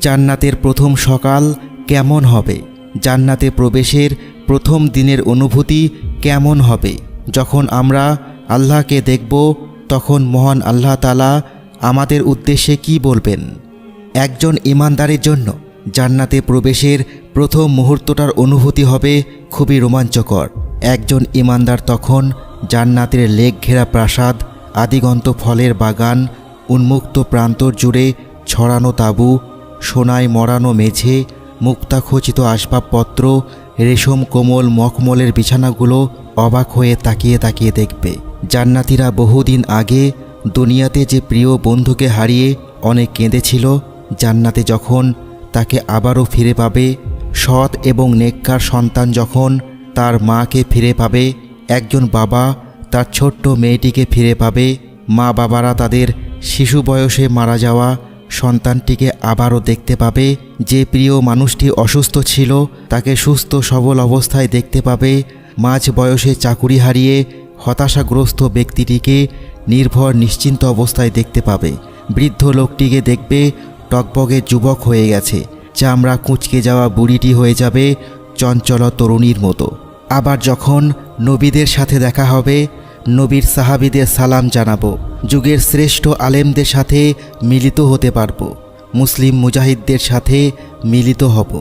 জান্নাতের প্রথম সকাল কেমন হবে, জান্নাতে প্রবেশের প্রথম দিনের অনুভূতি কেমন হবে। যখন আমরা আল্লাহকে দেখব তখন মহান আল্লাহ তাআলা আমাদের উদ্দেশ্যে কি বলবেন। একজন ঈমানদারের জন্য জান্নাতে প্রবেশের প্রথম মুহূর্তটার অনুভূতি হবে খুবই রোমাঞ্চকর। একজন ঈমানদার তখন জান্নাতের লেক ঘেরা প্রাসাদ, আদিগন্ত ফলের বাগান, উন্মুক্ত প্রান্তর জুড়ে ছড়ানো তাঁবু, সোনায় মরানো মেঝে, মুক্তাখচিত আসবাবপত্র, রেশম কোমল মখমলের বিছানাগুলো অবাক হয়ে তাকিয়ে তাকিয়ে দেখবে। জান্নাতীরা বহুদিন আগে দুনিয়াতে যে প্রিয় বন্ধুকে হারিয়ে অনেক কেঁদেছিল, জান্নাতে যখন তাকে আবারও ফিরে পাবে, সৎ এবং নেককার সন্তান যখন তার মাকে ফিরে পাবে, একজন বাবা তার ছোট্ট মেয়েটিকে ফিরে পাবে, মা বাবারা তাদের শিশু বয়সে মারা যাওয়া সন্তানটিকে আবারও দেখতে পাবে, যে প্রিয় মানুষটি অসুস্থ ছিল তাকে সুস্থ সবল অবস্থায় দেখতে পাবে, মাঝ বয়সে চাকুরি হারিয়ে হতাশাগ্রস্ত ব্যক্তিটিকে নির্ভর নিশ্চিন্ত অবস্থায় দেখতে পাবে, বৃদ্ধ লোকটিকে দেখবে টকবগে যুবক হয়ে গেছে, চামড়া কুঁচকে যাওয়া বুড়িটি হয়ে যাবে চঞ্চল তরুণীর মতো। আবার যখন নবীদের সাথে দেখা হবে, নবীর সাহাবীদের সালাম জানাবো, যুগের শ্রেষ্ঠ আলেমদের সাথে মিলিত হতে পারবো, মুসলিম মুজাহিদদের সাথে মিলিত হব,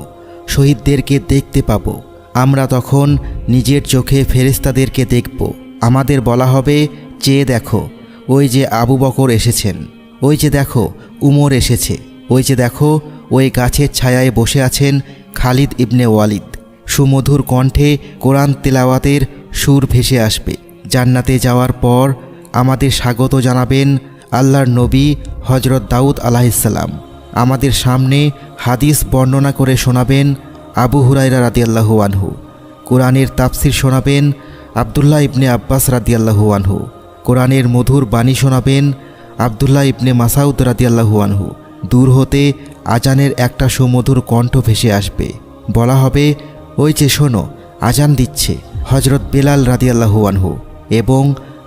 শহীদদেরকে দেখতে পাব। আমরা তখন নিজের চোখে ফেরেশতাদেরকে দেখব। আমাদের বলা হবে, চেয়ে দেখো, ওই যে আবু বকর এসেছেন, ওই যে দেখো উমর এসেছে, ওই যে দেখো ওই গাছের ছায়ায় বসে আছেন খালিদ ইবনে ওয়ালিদ। সুমধুর কণ্ঠে কোরআন তেলাওয়াতের সুর ভেসে আসবে। জান্নাতে যাওয়ার পর আমাদের স্বাগত জানাবেন আল্লাহর নবী হজরত দাউদ আলাইহিসসালাম। আমাদের সামনে হাদিস বর্ণনা করে শোনাবেন আবু হুরায়রা রাদিয়াল্লাহু আনহু। কোরআনের তাফসির শোনাবেন আব্দুল্লাহ ইবনে আব্বাস রাদিয়াল্লাহু আনহু। কোরআনের মধুর বাণী শোনাবেন আব্দুল্লাহ ইবনে মাসউদ রাদিয়াল্লাহু আনহু। দূর হতে আজানের একটা সুমধুর কণ্ঠ ভেসে আসবে। বলা হবে, ওই যে শোনো, আজান দিচ্ছে হজরত বেলাল রাদিয়াল্লাহু আনহু। এবং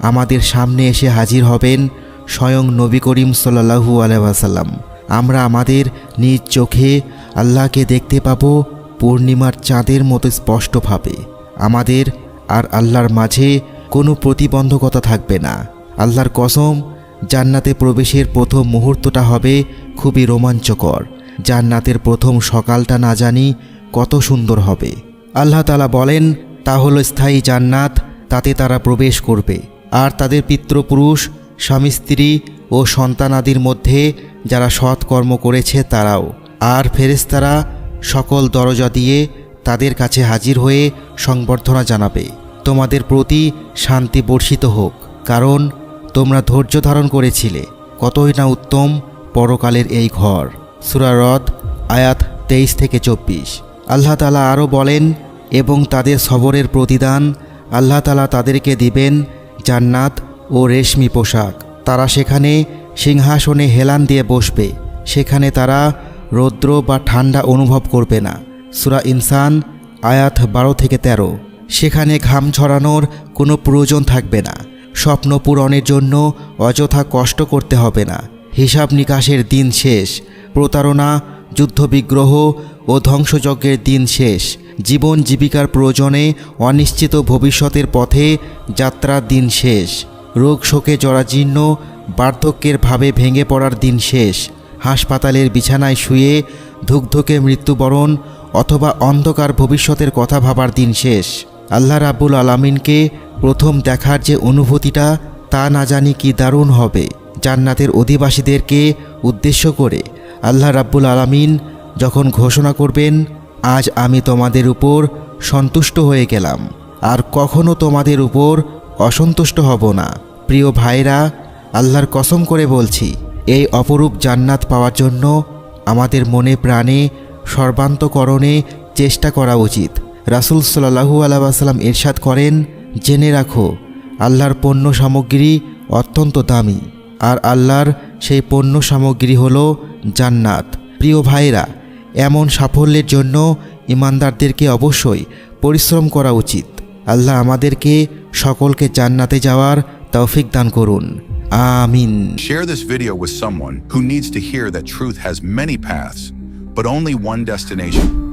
আমাদের সামনে এসে হাজির হবেন স্বয়ং নবী করিম সাল্লাল্লাহু আলাইহি ওয়াসাল্লাম। আমরা আমাদের নিজ চোখে আল্লাহকে দেখতে পাব পূর্ণিমার চাঁদের মতো স্পষ্টভাবে। আমাদের আর আল্লাহর মাঝে কোনো প্রতিবন্ধকতা থাকবে না। আল্লাহর কসম, জান্নাতে প্রবেশের প্রথম মুহূর্তটা হবে খুবই রোমাঞ্চকর। জান্নাতের প্রথম সকালটা না জানি কত সুন্দর হবে। আল্লাহ তাআলা বলেন, তা হলো স্থায়ী জান্নাত, তাতে তারা প্রবেশ করবে। আর তাদের পিতৃপুরুষ, স্বামী স্ত্রী ও সন্তানাদির মধ্যে যারা সৎকর্ম করেছে তারাও। আর ফেরেশতারা সকল দরজা দিয়ে তাদের কাছে হাজির হয়ে সংবর্ধনা জানাবে, তোমাদের প্রতি শান্তি বর্ষিত হোক, কারণ তোমরা ধৈর্য ধারণ করেছিলে। কতই না উত্তম পরকালের এই ঘর। সূরা রদ আয়াত 23-24। আল্লাহ তাআলা আরও বলেন, এবং তাদের সবরের প্রতিদান আল্লাহ তাআলা তাদেরকে দিবেন জান্নাত ও রেশমি পোশাক। তারা সেখানে সিংহাসনে হেলান দিয়ে বসবে। সেখানে তারা রৌদ্র বা ঠান্ডা অনুভব করবে না। সূরা ইনসান আয়াত 12-13। সেখানে ঘাম ঝরানোর কোনো প্রয়োজন থাকবে না। স্বপ্ন পূরণের জন্য অযথা কষ্ট করতে হবে না। হিসাব নিকাশের দিন শেষ। প্রতারণা, যুদ্ধবিগ্রহ ও ধ্বংসযজ্ঞের দিন শেষ। জীবন জীবিকার প্রয়োজনে অনিশ্চিত ভবিষ্যতের পথে যাত্রার দিন শেষ। রোগ শোকে জরাজীর্ণ বার্ধক্যের ভাবে ভেঙে পড়ার দিন শেষ। হাসপাতালের বিছানায় শুয়ে ধুকধুকে মৃত্যুবরণ অথবা অন্ধকার ভবিষ্যতের কথা ভাবার দিন শেষ। আল্লাহ রাব্বুল আলামিনকে প্রথম দেখার যে অনুভূতিটা, তা না জানি কি দারুণ হবে। জান্নাতের অধিবাসীদেরকে উদ্দেশ্য করে আল্লাহ রাব্বুল আলামিন যখন ঘোষণা করবেন, আজ আমি তোমাদের উপর সন্তুষ্ট হয়ে গেলাম, আর কখনো তোমাদের উপর অসন্তুষ্ট হব না। প্রিয় ভাইরা, আল্লাহর কসম করে বলছি, এই অপরূপ জান্নাত পাওয়ার জন্য আমাদের মনে প্রাণে সর্বান্তকরণে চেষ্টা করা উচিত। রাসূল সাল্লাল্লাহু আলাইহি ওয়াসাল্লাম ইরশাদ করেন, জেনে রাখো, আল্লাহর পণ্য সামগ্রী অত্যন্ত দামি, আর আল্লাহর সেই পণ্য সামগ্রী হলো জান্নাত। প্রিয় ভাইরা, এমন সাফল্যের জন্য ইমানদারদেরকে অবশ্যই পরিশ্রম করা উচিত। আল্লাহ আমাদেরকে সকলকে জান্নাতে যাওয়ার তৌফিক দান করুন। আমিন। Share this video with someone who needs to hear that truth has many paths. but only one destination.